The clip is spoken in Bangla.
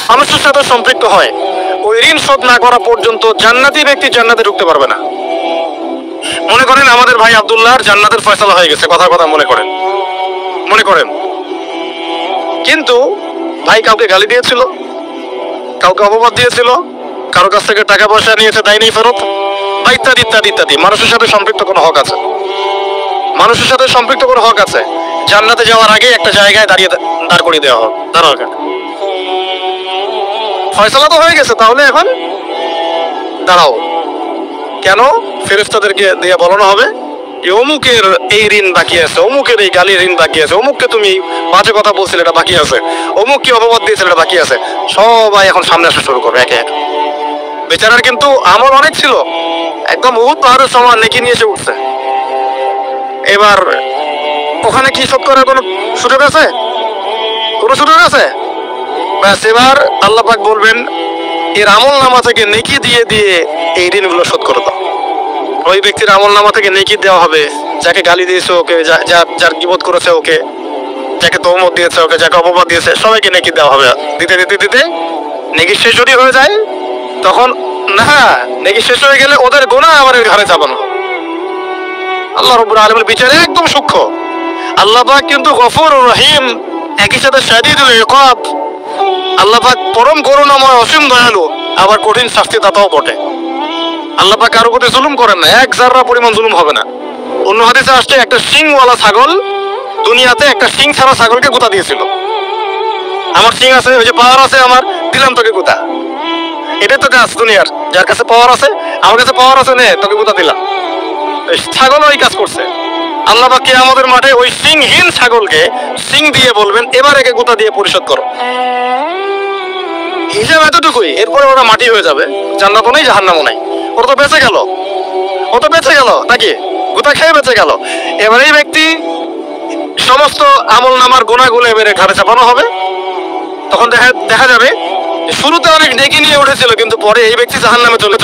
মানুষের সাথে সম্পৃক্ত হয়, ওই ঋণ শোধ না করা পর্যন্ত জান্নাতি ব্যক্তি জান্নাতে ঢুকতে পারবে না। মনে করেন আমাদের ভাই আব্দুল্লাহর জান্নাতের ফয়সালা হয়ে গেছে, কথা কথা মনে করেন, কিন্তু ভাই কাউকে গালি দিয়েছিল, কাউকে অপবাদ দিয়েছিল, কারো কাছ থেকে টাকা পয়সা নিয়েছে, দেয় নেই ফেরত, বা ইত্যাদি ইত্যাদি ইত্যাদি। মানুষের সাথে সম্পৃক্ত কোনো হক আছে? মানুষের সাথে সম্পৃক্ত কোনো হক আছে? জান্নাতে যাওয়ার আগে একটা জায়গায় দাঁড় করিয়ে দেওয়া হোক, দাঁড়াও, ফয়সালা তো হয়ে গেছে, তাহলে এখন দাঁড়াও। কেন? ফেরেশতাদেরকে দিয়ে বলানো হবে অমুকের এই ঋণ বাকি আছে, অমুকের এই গালির ঋণ বাকি আছে, অমুককে তুমি বাজে কথা বলছিলে এটা বাকি আছে, অমুককে অপবাদ দিয়েছিল এটা বাকি আছে। সবাই এখন সামনে আসা শুরু করবে একে এক। বেচারার কিন্তু আমল অনেক ছিল, একদম উহুদ পাহাড়ের সমান নেকি নিয়ে এসে উঠছে। এবার ওখানে কি শোধ করার কোনো সুযোগ আছে? কোনো সুযোগ আছে? ব্যাস, এবার আল্লাহ পাক বলবেন এর আমল নামা থেকে নেকি দিয়ে দিয়ে এই ঋণগুলো শোধ করে দাও। ওই ব্যক্তির আমল নামা থেকে নেকি দেওয়া হবে, যাকে গালি দিয়েছে ওকে, যার গীবত করেছে ওকে, যাকে তহমত দিয়েছে ওকে, যাকে অপবাদ দিয়েছে সবাইকে নেকি দেওয়া হবে। দিতে দিতে দিতে নেকি শেষ যদি হয়ে যায়, তখন না, নেকি শেষ হয়ে গেলে ওদের গুনাহ আবার ঘাড়ে চাপানো। আল্লাহ রাব্বুল আলামিনের বিচার একদম সূক্ষ্ম। আল্লাহ পাক কিন্তু গফুর রহিম, একই সাথে শাদীদুল ইকাব। আল্লাহ পাক পরম করুণাময়, অসীম দয়ালু, আবার কঠিন শাস্তি দাতাও বটে। আল্লাহ পাক কারো প্রতি জুলুম করেন না, এক জাররা পরিমাণ জুলুম হবে না। অন্য হাদিসে আসছে একটা শিংওয়ালা ছাগল দুনিয়াতে একটা শিং ছাড়া ছাগলকে গুতা দিয়েছিল। আমার শিং আছে, ওই যে পাওয়ার আছে আমার, দিলাম তোকে গুতা। এটাই তো কাজ দুনিয়ার, যার কাছে পাওয়ার আছে, আমার কাছে পাওয়ার আছে, নে তোকে গুতা দিলাম। ছাগল ওই কাজ করছে। আল্লাহ পাক কিয়ামতের মাঠে ওই শিংহীন ছাগলকে শিং দিয়ে বলবেন এবার একে গুতা দিয়ে পরিশোধ করো। হিসাব এতটুকুই, এরপরে ওরা মাটি হয়ে যাবে, জান্নাতও নেই জাহান্নামও নাই। ওরা তো বেঁচে গেল, ও তো বেঁচে গেল নাকি, গুতা খেয়ে বেঁচে গেল। এবার এই ব্যক্তি সমস্ত আমল নামার গুনাহগুলো এবারে ঘাড়ে চাপানো হবে। তখন দেখা যাবে শুরুতে অনেক নেকি নিয়ে উঠেছিল, কিন্তু পরে এই ব্যক্তি জাহান্নামে চলে